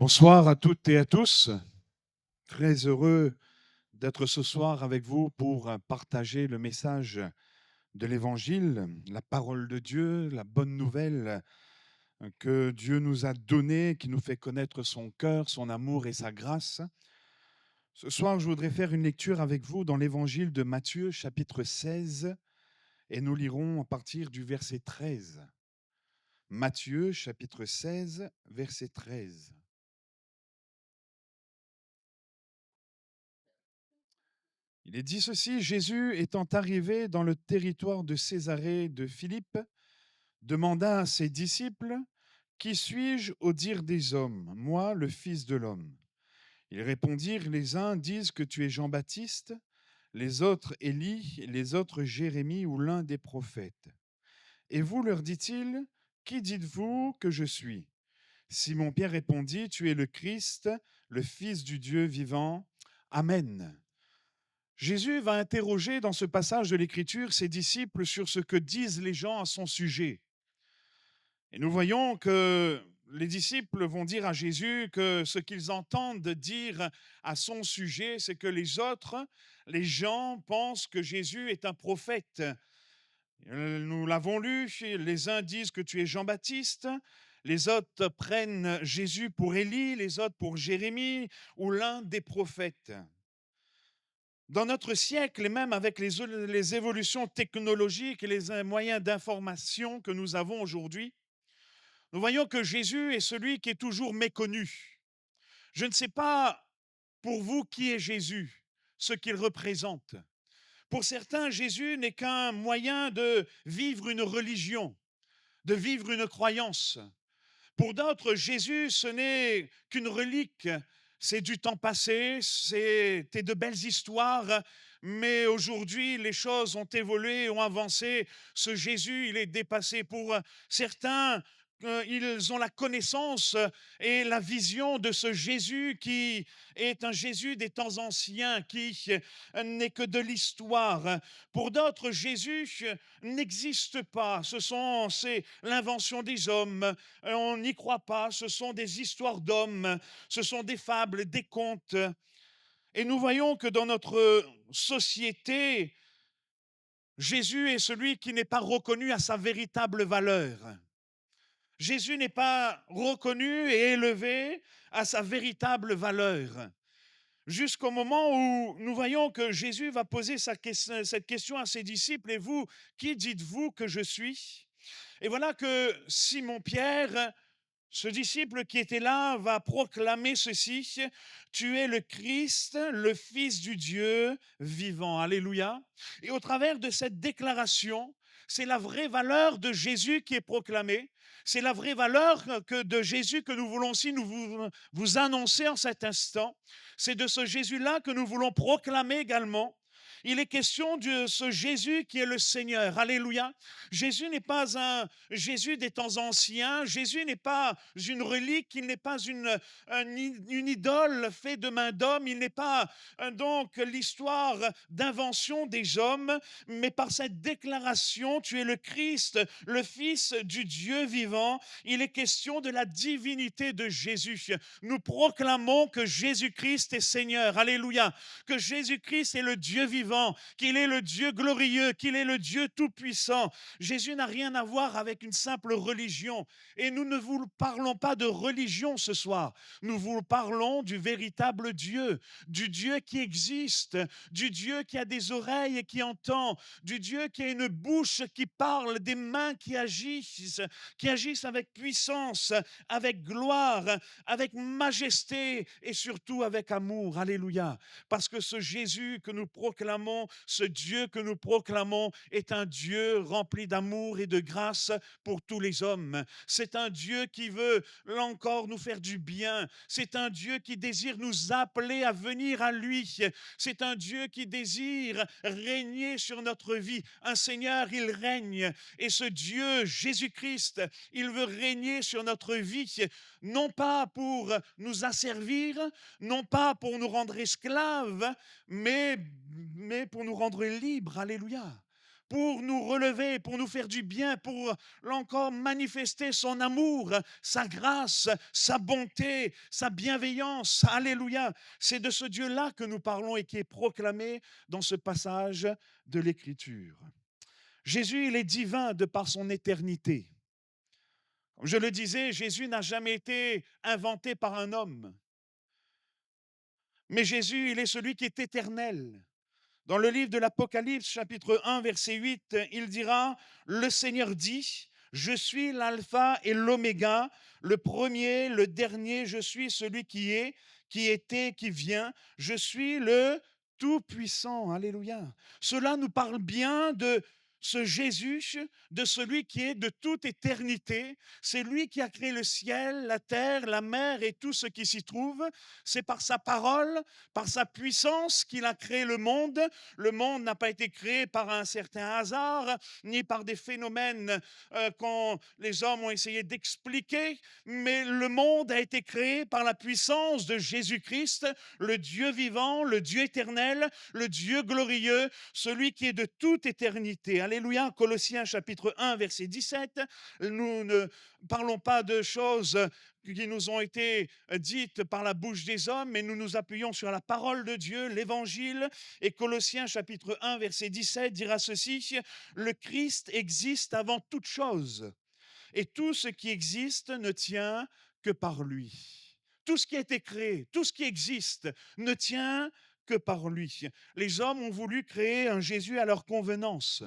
Bonsoir à toutes et à tous. Très heureux d'être ce soir avec vous pour partager le message de l'Évangile, la parole de Dieu, la bonne nouvelle que Dieu nous a donnée, qui nous fait connaître son cœur, son amour et sa grâce. Ce soir, je voudrais faire une lecture avec vous dans l'Évangile de Matthieu, chapitre 16, et nous lirons à partir du verset 13. Matthieu, chapitre 16, verset 13. Il est dit ceci: Jésus étant arrivé dans le territoire de Césarée de Philippe, demanda à ses disciples: Qui suis-je au dire des hommes, moi, le Fils de l'homme? Ils répondirent: Les uns disent que tu es Jean-Baptiste, les autres Élie, les autres Jérémie ou l'un des prophètes. Et vous, leur dit-il, qui dites-vous que je suis? Simon-Pierre répondit: Tu es le Christ, le Fils du Dieu vivant. Amen. Jésus va interroger dans ce passage de l'Écriture ses disciples sur ce que disent les gens à son sujet. Et nous voyons que les disciples vont dire à Jésus que ce qu'ils entendent dire à son sujet, c'est que les gens pensent que Jésus est un prophète. Nous l'avons lu, les uns disent que tu es Jean-Baptiste, les autres prennent Jésus pour Élie, les autres pour Jérémie ou l'un des prophètes. Dans notre siècle, et même avec les évolutions technologiques et les moyens d'information que nous avons aujourd'hui, nous voyons que Jésus est celui qui est toujours méconnu. Je ne sais pas pour vous qui est Jésus, ce qu'il représente. Pour certains, Jésus n'est qu'un moyen de vivre une religion, de vivre une croyance. Pour d'autres, Jésus, ce n'est qu'une relique, c'est du temps passé, c'était de belles histoires, mais aujourd'hui, les choses ont évolué, ont avancé. Ce Jésus, il est dépassé. Pour certains, ils ont la connaissance et la vision de ce Jésus qui est un Jésus des temps anciens, qui n'est que de l'histoire. Pour d'autres, Jésus n'existe pas. C'est l'invention des hommes. On n'y croit pas. Ce sont des histoires d'hommes. Ce sont des fables, des contes. Et nous voyons que dans notre société, Jésus est celui qui n'est pas reconnu à sa véritable valeur. Jésus n'est pas reconnu et élevé à sa véritable valeur. Jusqu'au moment où nous voyons que Jésus va poser cette question à ses disciples: Et vous, qui dites-vous que je suis? Et voilà que Simon-Pierre, ce disciple qui était là, va proclamer ceci: Tu es le Christ, le Fils du Dieu vivant. Alléluia. Et au travers de cette déclaration, c'est la vraie valeur de Jésus qui est proclamée. C'est la vraie valeur de Jésus que nous voulons aussi vous annoncer en cet instant. C'est de ce Jésus-là que nous voulons proclamer également. Il est question de ce Jésus qui est le Seigneur. Alléluia. Jésus n'est pas un Jésus des temps anciens. Jésus n'est pas une relique. Il n'est pas une idole faite de main d'homme. Il n'est pas donc l'histoire d'invention des hommes. Mais par cette déclaration, tu es le Christ, le Fils du Dieu vivant. Il est question de la divinité de Jésus. Nous proclamons que Jésus-Christ est Seigneur. Alléluia. Que Jésus-Christ est le Dieu vivant, qu'il est le Dieu glorieux, qu'il est le Dieu tout-puissant. Jésus n'a rien à voir avec une simple religion. Et nous ne vous parlons pas de religion ce soir. Nous vous parlons du véritable Dieu, du Dieu qui existe, du Dieu qui a des oreilles et qui entend, du Dieu qui a une bouche qui parle, des mains qui agissent avec puissance, avec gloire, avec majesté et surtout avec amour. Alléluia. Parce que ce Jésus que nous proclamons, ce Dieu que nous proclamons est un Dieu rempli d'amour et de grâce pour tous les hommes. C'est un Dieu qui veut, là encore, nous faire du bien. C'est un Dieu qui désire nous appeler à venir à lui. C'est un Dieu qui désire régner sur notre vie. Un Seigneur, il règne. Et ce Dieu, Jésus-Christ, il veut régner sur notre vie, non pas pour nous asservir, non pas pour nous rendre esclaves, mais pour nous rendre libres. Alléluia. pour nous relever, pour nous faire du bien, pour là encore manifester son amour, sa grâce, sa bonté, sa bienveillance. Alléluia. C'est de ce Dieu-là que nous parlons et qui est proclamé dans ce passage de l'Écriture. Jésus, il est divin de par son éternité. Comme je le disais, Jésus n'a jamais été inventé par un homme. Mais Jésus, il est celui qui est éternel. Dans le livre de l'Apocalypse, chapitre 1, verset 8, il dira, le Seigneur dit, je suis l'alpha et l'oméga, le premier, le dernier, je suis celui qui était, qui vient, je suis le Tout-Puissant. Alléluia. Cela nous parle bien de ce Jésus, de celui qui est de toute éternité. C'est lui qui a créé le ciel, la terre, la mer et tout ce qui s'y trouve. C'est par sa parole, par sa puissance qu'il a créé le monde. Le monde n'a pas été créé par un certain hasard, ni par des phénomènes quand les hommes ont essayé d'expliquer, mais le monde a été créé par la puissance de Jésus-Christ, le Dieu vivant, le Dieu éternel, le Dieu glorieux, celui qui est de toute éternité. Alléluia. Colossiens chapitre 1, verset 17. Nous ne parlons pas de choses qui nous ont été dites par la bouche des hommes, mais nous nous appuyons sur la parole de Dieu, l'évangile. Et Colossiens chapitre 1, verset 17 dira ceci, le Christ existe avant toute chose, et tout ce qui existe ne tient que par lui. Tout ce qui a été créé, tout ce qui existe ne tient que par lui. Les hommes ont voulu créer un Jésus à leur convenance.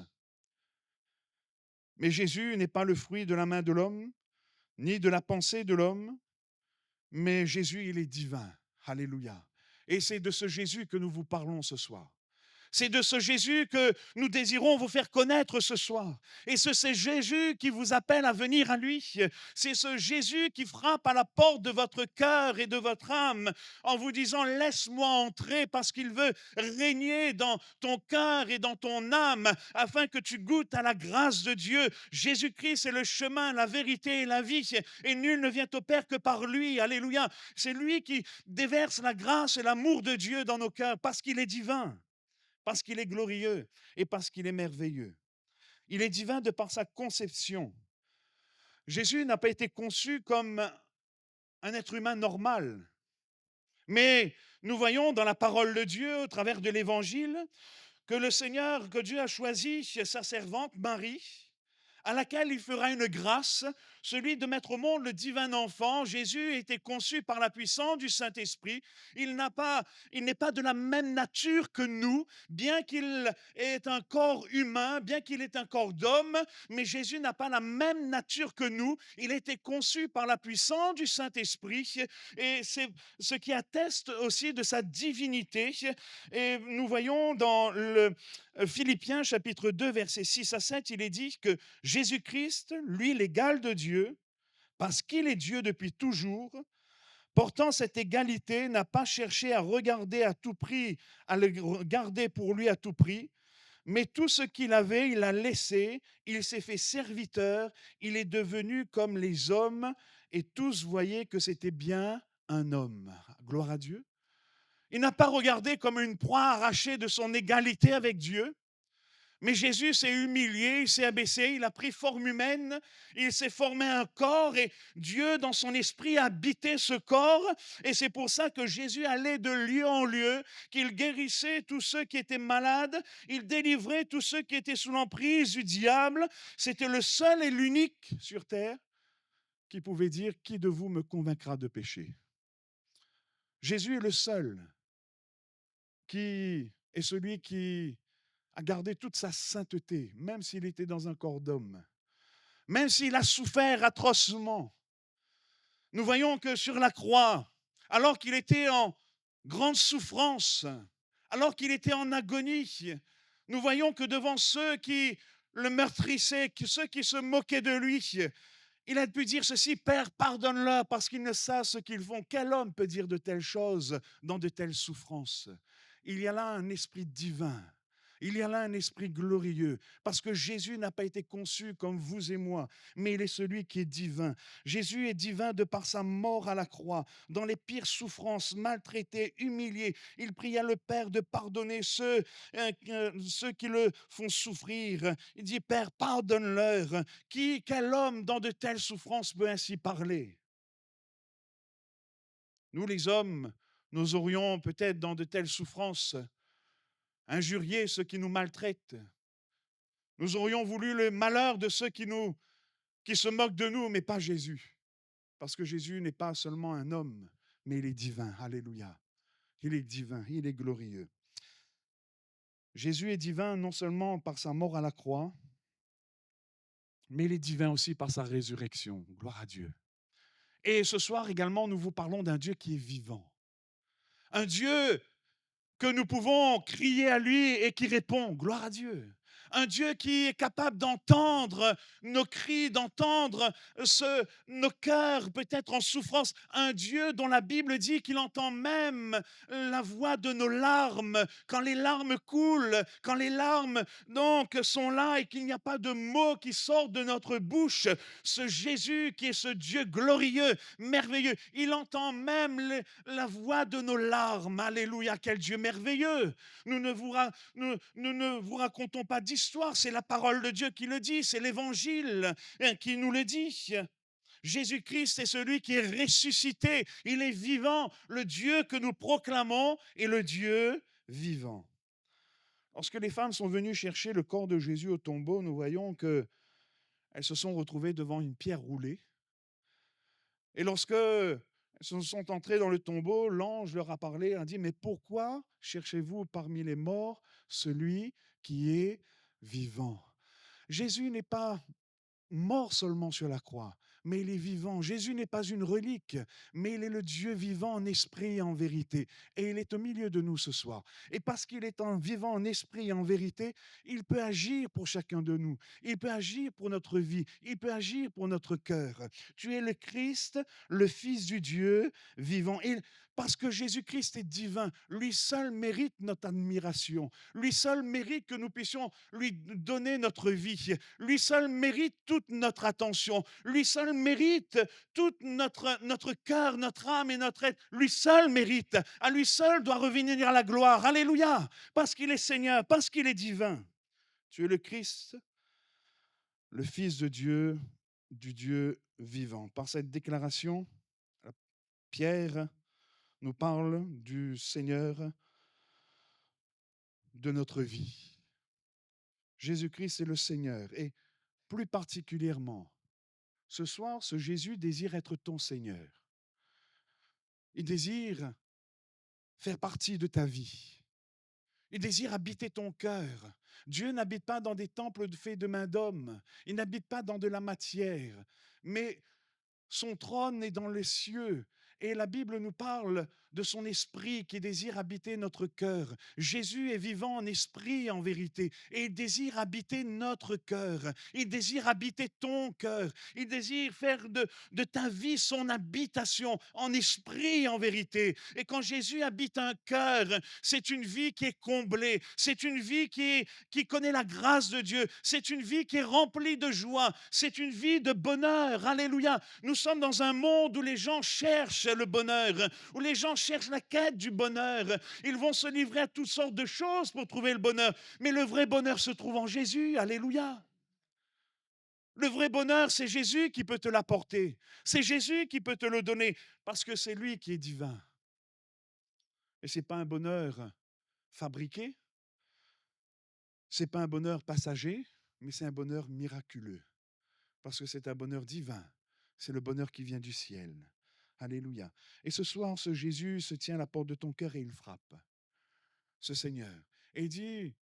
Mais Jésus n'est pas le fruit de la main de l'homme, ni de la pensée de l'homme, mais Jésus, il est divin. Alléluia. Et c'est de ce Jésus que nous vous parlons ce soir. C'est de ce Jésus que nous désirons vous faire connaître ce soir. Et c'est Jésus qui vous appelle à venir à lui. C'est ce Jésus qui frappe à la porte de votre cœur et de votre âme en vous disant « Laisse-moi entrer » parce qu'il veut régner dans ton cœur et dans ton âme afin que tu goûtes à la grâce de Dieu. Jésus-Christ est le chemin, la vérité et la vie et nul ne vient au Père que par lui. Alléluia. C'est lui qui déverse la grâce et l'amour de Dieu dans nos cœurs parce qu'il est divin, parce qu'il est glorieux et parce qu'il est merveilleux. Il est divin de par sa conception. Jésus n'a pas été conçu comme un être humain normal. Mais nous voyons dans la parole de Dieu, au travers de l'Évangile, que le Seigneur, que Dieu a choisi sa servante Marie, à laquelle il fera une grâce, celui de mettre au monde le divin enfant. Jésus a été conçu par la puissance du Saint-Esprit. Il n'est pas de la même nature que nous, bien qu'il ait un corps humain, bien qu'il ait un corps d'homme, mais Jésus n'a pas la même nature que nous. Il a été conçu par la puissance du Saint-Esprit et c'est ce qui atteste aussi de sa divinité. Et nous voyons dans le Philippiens chapitre 2, versets 6 à 7, il est dit que Jésus-Christ, lui, l'égal de Dieu, parce qu'il est Dieu depuis toujours, portant cette égalité, n'a pas cherché à regarder à tout prix, à le garder pour lui à tout prix, mais tout ce qu'il avait, il l'a laissé, il s'est fait serviteur, il est devenu comme les hommes, et tous voyaient que c'était bien un homme. Gloire à Dieu. Il n'a pas regardé comme une proie arrachée de son égalité avec Dieu. Mais Jésus s'est humilié, il s'est abaissé, il a pris forme humaine, il s'est formé un corps et Dieu, dans son esprit, a habité ce corps. Et c'est pour ça que Jésus allait de lieu en lieu, qu'il guérissait tous ceux qui étaient malades, il délivrait tous ceux qui étaient sous l'emprise du diable. C'était le seul et l'unique sur terre qui pouvait dire « Qui de vous me convaincra de péché ?» Jésus est le seul qui est celui qui a gardé toute sa sainteté, même s'il était dans un corps d'homme, même s'il a souffert atrocement. Nous voyons que sur la croix, alors qu'il était en grande souffrance, alors qu'il était en agonie, nous voyons que devant ceux qui le meurtrissaient, ceux qui se moquaient de lui, il a pu dire ceci, « Père, pardonne-leur parce qu'ils ne savent ce qu'ils font. » Quel homme peut dire de telles choses dans de telles souffrances? Il y a là un esprit divin. Il y a là un esprit glorieux, parce que Jésus n'a pas été conçu comme vous et moi, mais il est celui qui est divin. Jésus est divin de par sa mort à la croix. Dans les pires souffrances, maltraité, humilié, il pria le Père de pardonner ceux qui le font souffrir. Il dit, Père, pardonne-leur. Quel homme dans de telles souffrances peut ainsi parler? Nous, les hommes, nous aurions peut-être dans de telles souffrances injurié ceux qui nous maltraitent. Nous aurions voulu le malheur de ceux qui se moquent de nous, mais pas Jésus. Parce que Jésus n'est pas seulement un homme, mais il est divin. Alléluia. Il est divin, il est glorieux. Jésus est divin non seulement par sa mort à la croix, mais il est divin aussi par sa résurrection. Gloire à Dieu. Et ce soir également, nous vous parlons d'un Dieu qui est vivant. Un Dieu que nous pouvons crier à lui et qui répond. Gloire à Dieu. Un Dieu qui est capable d'entendre nos cris, d'entendre nos cœurs peut-être en souffrance. Un Dieu dont la Bible dit qu'il entend même la voix de nos larmes. Quand les larmes coulent, quand les larmes donc sont là et qu'il n'y a pas de mots qui sortent de notre bouche, ce Jésus qui est ce Dieu glorieux, merveilleux, il entend même la voix de nos larmes. Alléluia, quel Dieu merveilleux. Nous ne vous racontons pas d'histoire, c'est la parole de Dieu qui le dit, c'est l'Évangile qui nous le dit. Jésus-Christ est celui qui est ressuscité, il est vivant. Le Dieu que nous proclamons est le Dieu vivant. Lorsque les femmes sont venues chercher le corps de Jésus au tombeau, nous voyons qu'elles se sont retrouvées devant une pierre roulée. Et lorsque elles sont entrées dans le tombeau, l'ange leur a parlé, a dit, mais pourquoi cherchez-vous parmi les morts celui qui est vivant? Jésus n'est pas mort seulement sur la croix, mais il est vivant. Jésus n'est pas une relique, mais il est le Dieu vivant en esprit et en vérité. Et il est au milieu de nous ce soir. Et parce qu'il est en vivant en esprit et en vérité, il peut agir pour chacun de nous. Il peut agir pour notre vie. Il peut agir pour notre cœur. Tu es le Christ, le Fils du Dieu vivant. Et parce que Jésus-Christ est divin, lui seul mérite notre admiration. Lui seul mérite que nous puissions lui donner notre vie. Lui seul mérite toute notre attention. Lui seul mérite tout notre cœur, notre âme et notre être. Lui seul mérite. À lui seul doit revenir la gloire. Alléluia. Parce qu'il est Seigneur, parce qu'il est divin. Tu es le Christ, le Fils de Dieu, du Dieu vivant. Par cette déclaration, Pierre nous parle du Seigneur de notre vie. Jésus-Christ est le Seigneur. Et plus particulièrement, ce soir, ce Jésus désire être ton Seigneur. Il désire faire partie de ta vie. Il désire habiter ton cœur. Dieu n'habite pas dans des temples faits de main d'homme. Il n'habite pas dans de la matière. Mais son trône est dans les cieux. Et la Bible nous parle de son esprit qui désire habiter notre cœur. Jésus est vivant en esprit et en vérité. Et il désire habiter notre cœur. Il désire habiter ton cœur. Il désire faire de ta vie son habitation en esprit et en vérité. Et quand Jésus habite un cœur, c'est une vie qui est comblée. C'est une vie qui connaît la grâce de Dieu. C'est une vie qui est remplie de joie. C'est une vie de bonheur. Alléluia. Nous sommes dans un monde où les gens cherchent le bonheur, où les gens cherchent la quête du bonheur. Ils vont se livrer à toutes sortes de choses pour trouver le bonheur. Mais le vrai bonheur se trouve en Jésus. Alléluia. Le vrai bonheur, c'est Jésus qui peut te l'apporter. C'est Jésus qui peut te le donner parce que c'est lui qui est divin. Et ce n'est pas un bonheur fabriqué, ce n'est pas un bonheur passager, mais c'est un bonheur miraculeux parce que c'est un bonheur divin. C'est le bonheur qui vient du ciel. Alléluia. Et ce soir, ce Jésus se tient à la porte de ton cœur et il frappe. Ce Seigneur. Et il dit,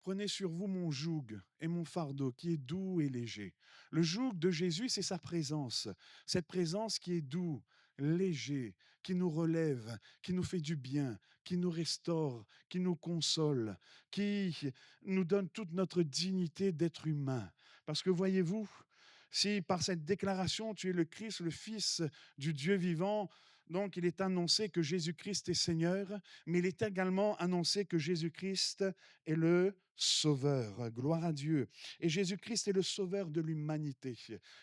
prenez sur vous mon joug et mon fardeau qui est doux et léger. Le joug de Jésus, c'est sa présence. Cette présence qui est doux, léger, qui nous relève, qui nous fait du bien, qui nous restaure, qui nous console, qui nous donne toute notre dignité d'être humain. Parce que voyez-vous, si par cette déclaration tu es le Christ, le Fils du Dieu vivant, Donc, il est annoncé que Jésus-Christ est Seigneur, mais il est également annoncé que Jésus-Christ est le Sauveur. Gloire à Dieu. Et Jésus-Christ est le Sauveur de l'humanité.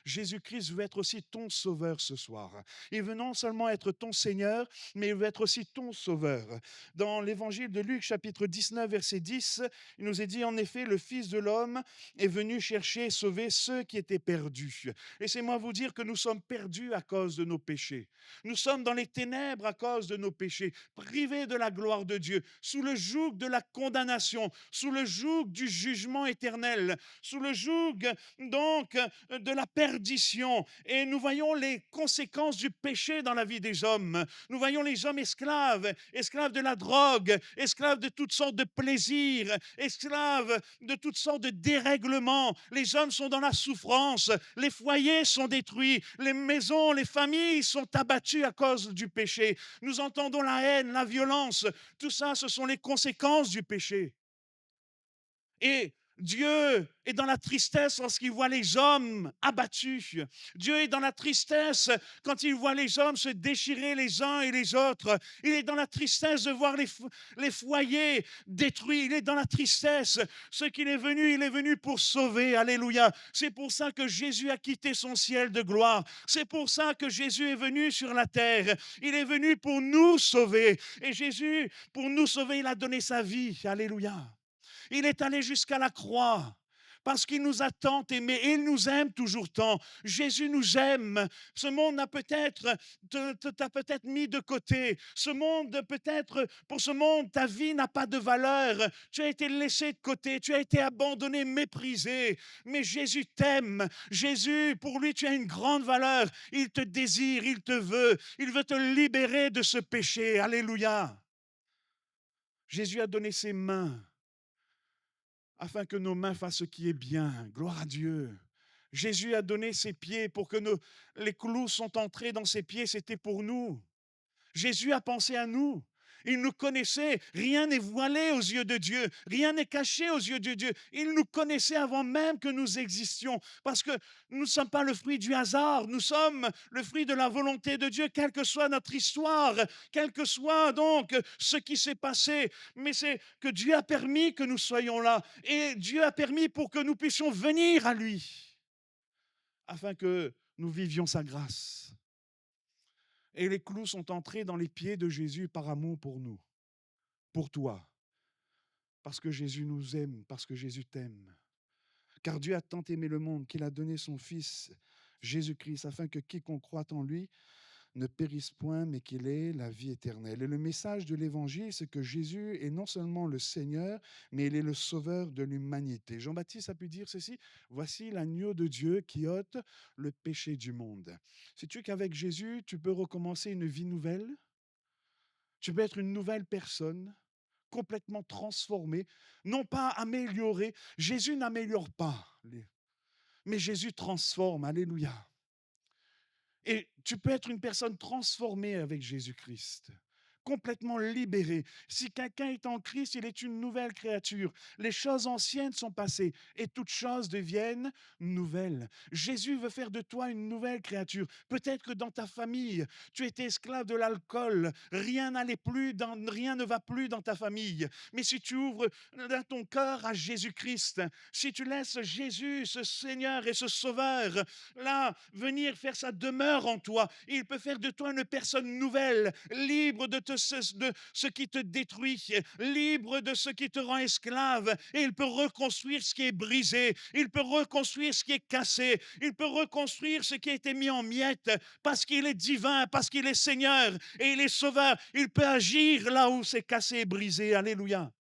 Jésus-Christ veut être aussi ton Sauveur ce soir. Il veut non seulement être ton Seigneur, mais il veut être aussi ton Sauveur. Dans l'évangile de Luc, chapitre 19, verset 10, il nous est dit, en effet, le Fils de l'homme est venu chercher et sauver ceux qui étaient perdus. Laissez-moi vous dire que nous sommes perdus à cause de nos péchés. Nous sommes dans les ténèbres à cause de nos péchés, privés de la gloire de Dieu, sous le joug de la condamnation, sous le joug du jugement éternel, sous le joug donc de la perdition. Et nous voyons les conséquences du péché dans la vie des hommes. Nous voyons les hommes esclaves, esclaves de la drogue, esclaves de toutes sortes de plaisirs, esclaves de toutes sortes de dérèglements. Les hommes sont dans la souffrance, les foyers sont détruits, les maisons, les familles sont abattues à cause du péché. Nous entendons la haine, la violence. Tout ça, ce sont les conséquences du péché. Et Dieu est dans la tristesse lorsqu'il voit les hommes abattus. Dieu est dans la tristesse quand il voit les hommes se déchirer les uns et les autres. Il est dans la tristesse de voir les foyers détruits. Il est dans la tristesse. Ce qu'il est venu, il est venu pour sauver. Alléluia. C'est pour ça que Jésus a quitté son ciel de gloire. C'est pour ça que Jésus est venu sur la terre. Il est venu pour nous sauver. Et Jésus, pour nous sauver, il a donné sa vie. Alléluia. Il est allé jusqu'à la croix parce qu'il nous a tant aimés et il nous aime toujours tant. Jésus nous aime. Ce monde t'a peut-être mis de côté. Ce monde, peut-être, pour ce monde, ta vie n'a pas de valeur. Tu as été laissé de côté, tu as été abandonné, méprisé. Mais Jésus t'aime. Jésus, pour lui, tu as une grande valeur. Il te désire, il te veut. Il veut te libérer de ce péché. Alléluia. Jésus a donné ses mains afin que nos mains fassent ce qui est bien. Gloire à Dieu. Jésus a donné ses pieds pour que les clous sont entrés dans ses pieds, c'était pour nous. Jésus a pensé à nous. Il nous connaissait. Rien n'est voilé aux yeux de Dieu. Rien n'est caché aux yeux de Dieu. Il nous connaissait avant même que nous existions. Parce que nous ne sommes pas le fruit du hasard. Nous sommes le fruit de la volonté de Dieu, quelle que soit notre histoire, quel que soit donc ce qui s'est passé. Mais c'est que Dieu a permis que nous soyons là. Et Dieu a permis pour que nous puissions venir à lui, afin que nous vivions sa grâce. Et les clous sont entrés dans les pieds de Jésus par amour pour nous, pour toi, parce que Jésus nous aime, parce que Jésus t'aime. Car Dieu a tant aimé le monde qu'il a donné son Fils, Jésus-Christ, afin que quiconque croit en lui ne périsse point, mais qu'il ait la vie éternelle. Et le message de l'Évangile, c'est que Jésus est non seulement le Seigneur, mais il est le Sauveur de l'humanité. Jean-Baptiste a pu dire ceci: voici l'agneau de Dieu qui ôte le péché du monde. Sais-tu qu'avec Jésus, tu peux recommencer une vie nouvelle? Tu peux être une nouvelle personne, complètement transformée, non pas améliorée. Jésus n'améliore pas, mais Jésus transforme. Alléluia. Et tu peux être une personne transformée avec Jésus-Christ, complètement libérée. Si quelqu'un est en Christ, il est une nouvelle créature. Les choses anciennes sont passées et toutes choses deviennent nouvelles. Jésus veut faire de toi une nouvelle créature. Peut-être que dans ta famille, tu étais esclave de l'alcool, rien ne va plus dans ta famille. Mais si tu ouvres ton cœur à Jésus-Christ, si tu laisses Jésus, ce Seigneur et ce Sauveur, là, venir faire sa demeure en toi, il peut faire de toi une personne nouvelle, libre de ce qui te détruit, libre de ce qui te rend esclave, et il peut reconstruire ce qui est brisé, il peut reconstruire ce qui est cassé, il peut reconstruire ce qui a été mis en miettes, parce qu'il est divin, parce qu'il est Seigneur, et il est Sauveur. Il peut agir là où c'est cassé et brisé. Alléluia.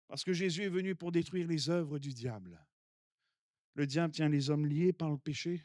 Parce que Jésus est venu pour détruire les œuvres du diable. Le diable tient les hommes liés par le péché,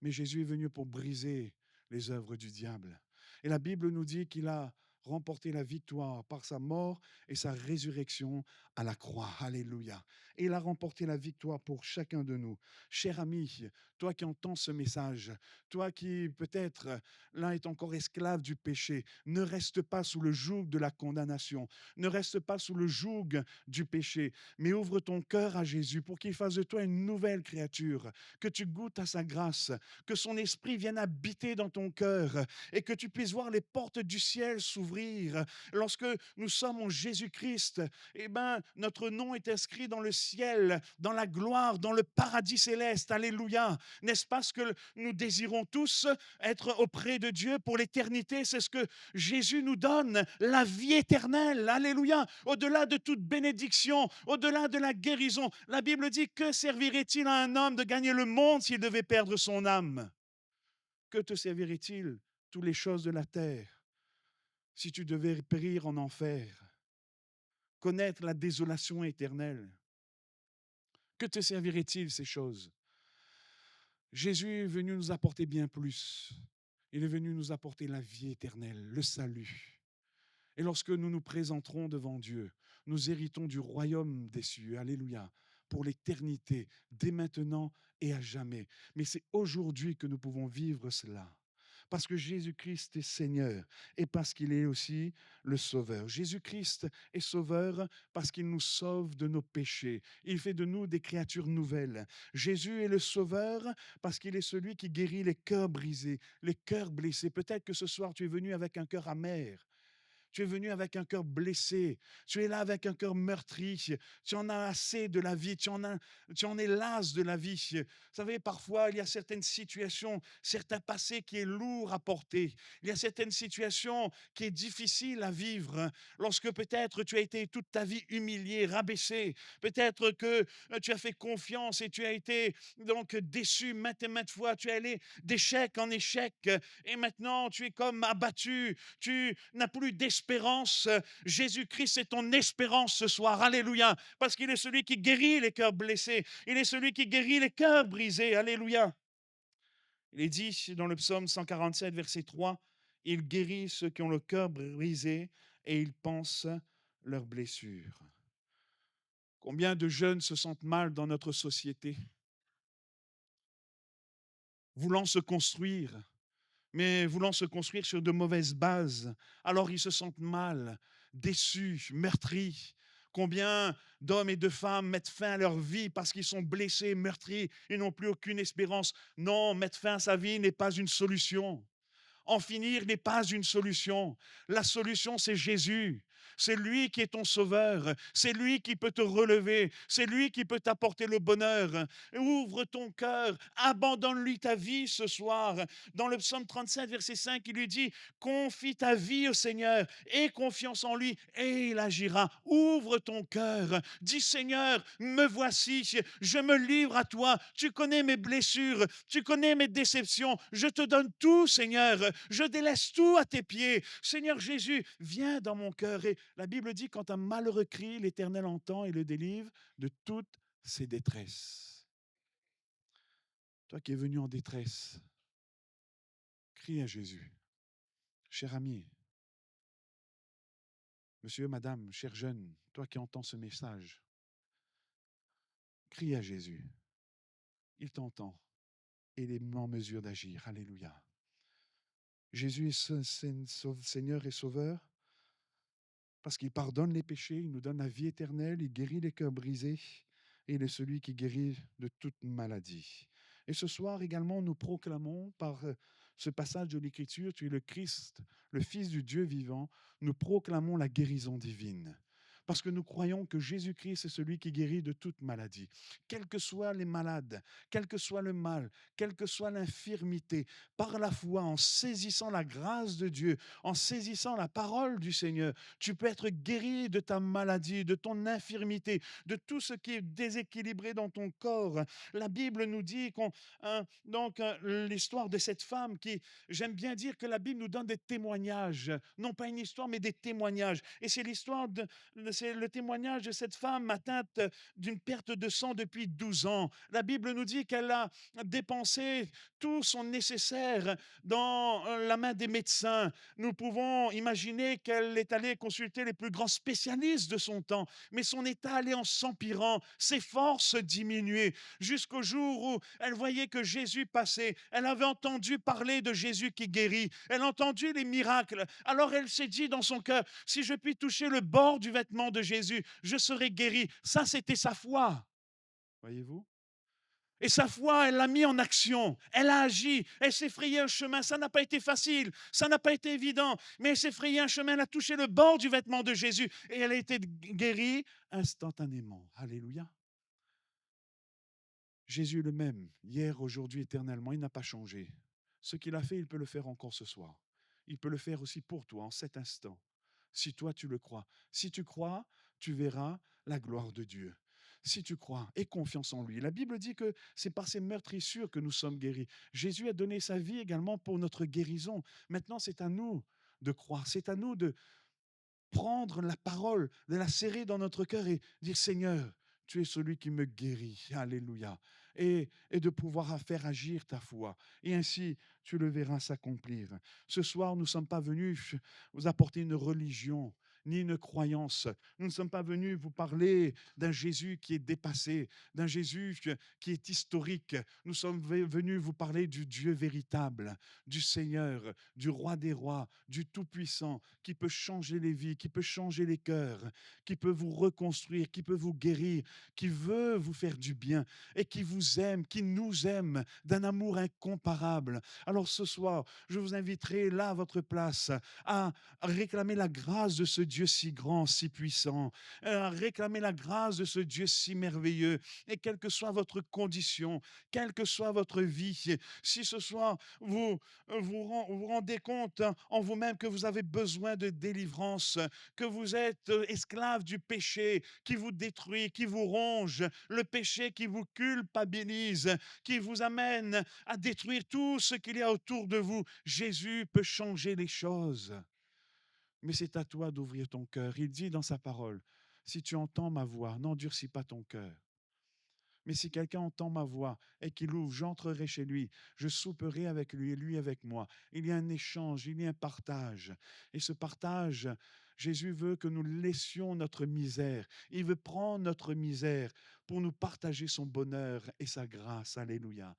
mais Jésus est venu pour briser les œuvres du diable. Et la Bible nous dit qu'il a remporté la victoire par sa mort et sa résurrection à la croix. Alléluia. Et il a remporté la victoire pour chacun de nous. Cher ami, toi qui entends ce message, toi qui peut-être là est encore esclave du péché, ne reste pas sous le joug de la condamnation, ne reste pas sous le joug du péché, mais ouvre ton cœur à Jésus pour qu'il fasse de toi une nouvelle créature, que tu goûtes à sa grâce, que son esprit vienne habiter dans ton cœur et que tu puisses voir les portes du ciel s'ouvrir. Lorsque nous sommes en Jésus-Christ, eh ben, notre nom est inscrit dans le ciel, dans la gloire, dans le paradis céleste. Alléluia. N'est-ce pas ce que nous désirons tous, être auprès de Dieu pour l'éternité? C'est ce que Jésus nous donne, la vie éternelle. Alléluia. Au-delà de toute bénédiction, au-delà de la guérison, la Bible dit: que servirait-il à un homme de gagner le monde s'il devait perdre son âme? Que te servirait-il toutes les choses de la terre si tu devais périr en enfer, connaître la désolation éternelle? Que te servirait-il ces choses? Jésus est venu nous apporter bien plus. Il est venu nous apporter la vie éternelle, le salut. Et lorsque nous nous présenterons devant Dieu, nous héritons du royaume des cieux. Alléluia. Pour l'éternité, dès maintenant et à jamais. Mais c'est aujourd'hui que nous pouvons vivre cela. Parce que Jésus-Christ est Seigneur et parce qu'il est aussi le Sauveur. Jésus-Christ est Sauveur parce qu'il nous sauve de nos péchés. Il fait de nous des créatures nouvelles. Jésus est le Sauveur parce qu'il est celui qui guérit les cœurs brisés, les cœurs blessés. Peut-être que ce soir, tu es venu avec un cœur amer. Tu es venu avec un cœur blessé. Tu es là avec un cœur meurtri. Tu en as assez de la vie. Tu en es las de la vie. Vous savez, parfois, il y a certaines situations, certains passés qui est lourd à porter. Il y a certaines situations qui est difficile à vivre. Lorsque peut-être tu as été toute ta vie humilié, rabaissé. Peut-être que tu as fait confiance et tu as été donc déçu maintes et maintes fois. Tu es allé d'échec en échec. Et maintenant, tu es comme abattu. Tu n'as plus d'espérance. Jésus-Christ est ton espérance ce soir. Alléluia. Parce qu'il est celui qui guérit les cœurs blessés. Il est celui qui guérit les cœurs brisés. Alléluia. Il est dit dans le psaume 147, verset 3, il guérit ceux qui ont le cœur brisé et il pense leurs blessures. Combien de jeunes se sentent mal dans notre société, voulant se construire, mais voulant se construire sur de mauvaises bases. Alors ils se sentent mal, déçus, meurtris. Combien d'hommes et de femmes mettent fin à leur vie parce qu'ils sont blessés, meurtris, ils n'ont plus aucune espérance. Non, mettre fin à sa vie n'est pas une solution. En finir n'est pas une solution. La solution, c'est Jésus. C'est lui qui est ton sauveur. C'est lui qui peut te relever. C'est lui qui peut t'apporter le bonheur. Ouvre ton cœur. Abandonne-lui ta vie ce soir. Dans le psaume 37, verset 5, il lui dit: confie ta vie au Seigneur. Aie confiance en lui et il agira. Ouvre ton cœur. Dis: Seigneur, me voici. Je me livre à toi. Tu connais mes blessures. Tu connais mes déceptions. Je te donne tout, Seigneur. Je délaisse tout à tes pieds. Seigneur Jésus, viens dans mon cœur. Et la Bible dit: quand un malheureux crie, l'Éternel entend et le délivre de toutes ses détresses. Toi qui es venu en détresse, crie à Jésus. Cher ami, monsieur, madame, cher jeune, toi qui entends ce message, crie à Jésus. Il t'entend et il est en mesure d'agir. Alléluia. Jésus est Seigneur et Sauveur parce qu'il pardonne les péchés, il nous donne la vie éternelle, il guérit les cœurs brisés et il est celui qui guérit de toute maladie. Et ce soir également, nous proclamons par ce passage de l'Écriture: tu es le Christ, le Fils du Dieu vivant. Nous proclamons la guérison divine. Parce que nous croyons que Jésus-Christ est celui qui guérit de toute maladie. Quels que soient les malades, quel que soit le mal, quelle que soit l'infirmité, par la foi, en saisissant la grâce de Dieu, en saisissant la parole du Seigneur, tu peux être guéri de ta maladie, de ton infirmité, de tout ce qui est déséquilibré dans ton corps. La Bible nous dit l'histoire de cette femme qui, j'aime bien dire que la Bible nous donne des témoignages, non pas une histoire, mais des témoignages. Et c'est l'histoire de c'est le témoignage de cette femme atteinte d'une perte de sang depuis 12 ans. La Bible nous dit qu'elle a dépensé tout son nécessaire dans la main des médecins. Nous pouvons imaginer qu'elle est allée consulter les plus grands spécialistes de son temps, mais son état allait en s'empirant, ses forces diminuaient, jusqu'au jour où elle voyait que Jésus passait. Elle avait entendu parler de Jésus qui guérit. Elle a entendu les miracles. Alors elle s'est dit dans son cœur, si je puis toucher le bord du vêtement de Jésus, je serai guéri. Ça, c'était sa foi. Voyez-vous? Et sa foi, elle l'a mis en action. Elle a agi. Elle s'est frayé un chemin. Ça n'a pas été facile. Ça n'a pas été évident. Mais elle s'est frayé un chemin. Elle a touché le bord du vêtement de Jésus. Et elle a été guérie instantanément. Alléluia. Jésus est le même, hier, aujourd'hui, éternellement. Il n'a pas changé. Ce qu'il a fait, il peut le faire encore ce soir. Il peut le faire aussi pour toi en cet instant. Si toi, tu le crois. Si tu crois, tu verras la gloire de Dieu. Si tu crois, aie confiance en lui. La Bible dit que c'est par ses meurtrissures que nous sommes guéris. Jésus a donné sa vie également pour notre guérison. Maintenant, c'est à nous de croire. C'est à nous de prendre la parole, de la serrer dans notre cœur et dire, Seigneur, tu es celui qui me guérit. Alléluia. Et de pouvoir faire agir ta foi. Et ainsi, tu le verras s'accomplir. Ce soir, nous ne sommes pas venus vous apporter une religion, ni une croyance. Nous ne sommes pas venus vous parler d'un Jésus qui est dépassé, d'un Jésus qui est historique. Nous sommes venus vous parler du Dieu véritable, du Seigneur, du Roi des rois, du Tout-Puissant, qui peut changer les vies, qui peut changer les cœurs, qui peut vous reconstruire, qui peut vous guérir, qui veut vous faire du bien et qui vous aime, qui nous aime d'un amour incomparable. Alors ce soir, je vous inviterai là à votre place à réclamer la grâce de ce Dieu si grand, si puissant, à réclamer la grâce de ce Dieu si merveilleux. Et quelle que soit votre condition, quelle que soit votre vie, si ce soir vous rendez compte en vous-même que vous avez besoin de délivrance, que vous êtes esclave du péché qui vous détruit, qui vous ronge, le péché qui vous culpabilise, qui vous amène à détruire tout ce qu'il y a autour de vous. Jésus peut changer les choses. Mais c'est à toi d'ouvrir ton cœur. Il dit dans sa parole, si tu entends ma voix, n'endurcis pas ton cœur. Mais si quelqu'un entend ma voix et qu'il ouvre, j'entrerai chez lui, je souperai avec lui et lui avec moi. Il y a un échange, il y a un partage. Et ce partage, Jésus veut que nous laissions notre misère. Il veut prendre notre misère pour nous partager son bonheur et sa grâce. Alléluia.